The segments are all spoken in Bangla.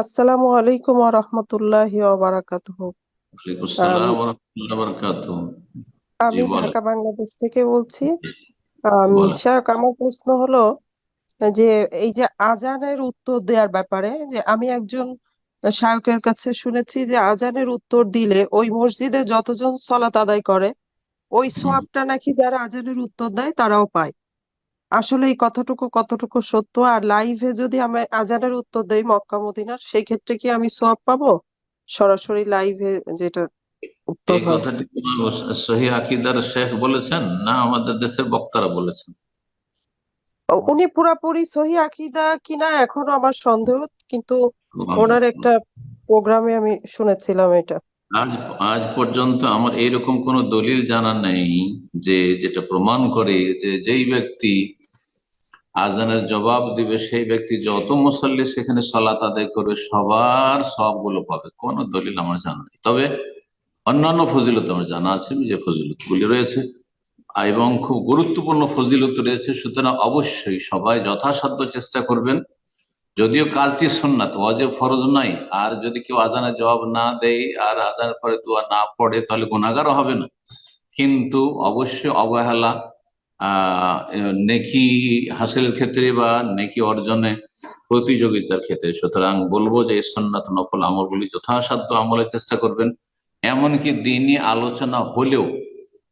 আসসালামু আলাইকুম ওয়া রাহমাতুল্লাহি ওয়া বারাকাতুহু। ওয়ালাইকুম আম, আসসালাম ওয়া রাহমাতুল্লাহি ওয়া বারাকাতুহু। জি আমি বলেন। ঢাকা বাংলাদেশ থেকে বলছি। বলেন। শায়খ, আমার প্রশ্ন হলো যে এই যে আজানের উত্তর দেওয়ার ব্যাপারে, যে আমি একজন শায়খের কাছে শুনেছি যে আজানের উত্তর দিলে ওই মসজিদে যতজন সলাত আদায় করে ওই হুম। সোয়াবটা নাকি যারা আজানের উত্তর দেয় তারাও পায়। আসলে এই কথাটুকু কতটুকু সত্য? আর লাইভে যদি আমি আজানের উত্তর দেই মক্কা মদিনার, সেই ক্ষেত্রে কি আমি সোয়াব পাবো? সরাসরি লাইভে যেটা উত্তর এই হয়। কথাটি তোমার সহিহ আকীদার শেখ বলেছেন না আমাদের দেশের বক্তারা বলেছেন? উনি পুরাপুরি সহি আকীদা কিনা এখনো আমার সন্দেহ, কিন্তু ওনার একটা প্রোগ্রামে আমি শুনেছিলাম এটা। আজ আজ পর্যন্ত আমার এইরকম কোন দলিল জানা নেই যে যেটা প্রমাণ করে যে যেই ব্যক্তি আজানের জবাব দিবে সেই ব্যক্তি যত মুসল্লি সেখানে সালাত আদায় করবে সবার সবগুলো পাবে, কোনো দলিল আমার জানা নেই। তবে অন্যান্য ফজিলত আমার জানা আছে যে ফজিলত গুলি রয়েছে এবং খুব গুরুত্বপূর্ণ ফজিলত রয়েছে। সুতরাং অবশ্যই সবাই যথাসাধ্য চেষ্টা করবেন। যদিও কাজটি সুন্নাত, ওয়াজিব ফরজ নাই। আর যদি কেউ আজানের জবাব না দেয় আর আজানের পরে দোয়া না পড়ে তাহলে গুনাহগারও হবে না, কিন্তু অবশ্যই অবহেলা নেকি হাসিলের ক্ষেত্রে বা নেকি অর্জনে প্রতিযোগিতার ক্ষেত্রে। সুতরাং বলবো যে এই সুন্নাত নফল আমলগুলি যথাসাধ্য আমলের চেষ্টা করবেন। এমনকি দিনই আলোচনা হলেও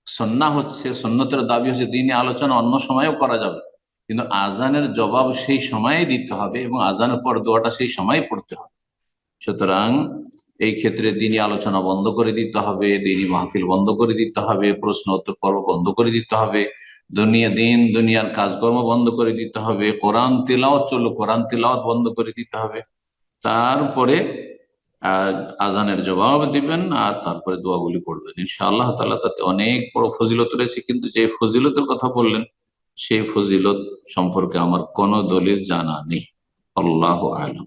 সন্না হচ্ছে, সন্ন্যতের দাবি হচ্ছে দিনই আলোচনা অন্য সময়েও করা যাবে, কিন্তু আজানের জবাব সেই সময়ে দিতে হবে এবং আজানের পর দোয়াটা সেই সময় পড়তে হবে। সুতরাং এই ক্ষেত্রে দিনই আলোচনা বন্ধ করে দিতে হবে, দিনই মাহফিল বন্ধ করে দিতে হবে, প্রশ্ন উত্তর পর্ব বন্ধ করে দিতে হবে, দুনিয়ার কাজকর্ম বন্ধ করে দিতে হবে, কোরআন তিলাওয়াত চলো কোরআন তিলাওয়াত বন্ধ করে দিতে হবে। তারপরে আহ আজানের জবাব দিবেন আর তারপরে দোয়াগুলি পড়বেন। ইনশাআল্লাহ তাআলা তাতে অনেক বড় ফজিলত রয়েছে, কিন্তু যে ফজিলতের কথা বললেন সেই ফজিলত সম্পর্কে আমার কোনো দলিল জানা নেই। আল্লাহু আ'লাম।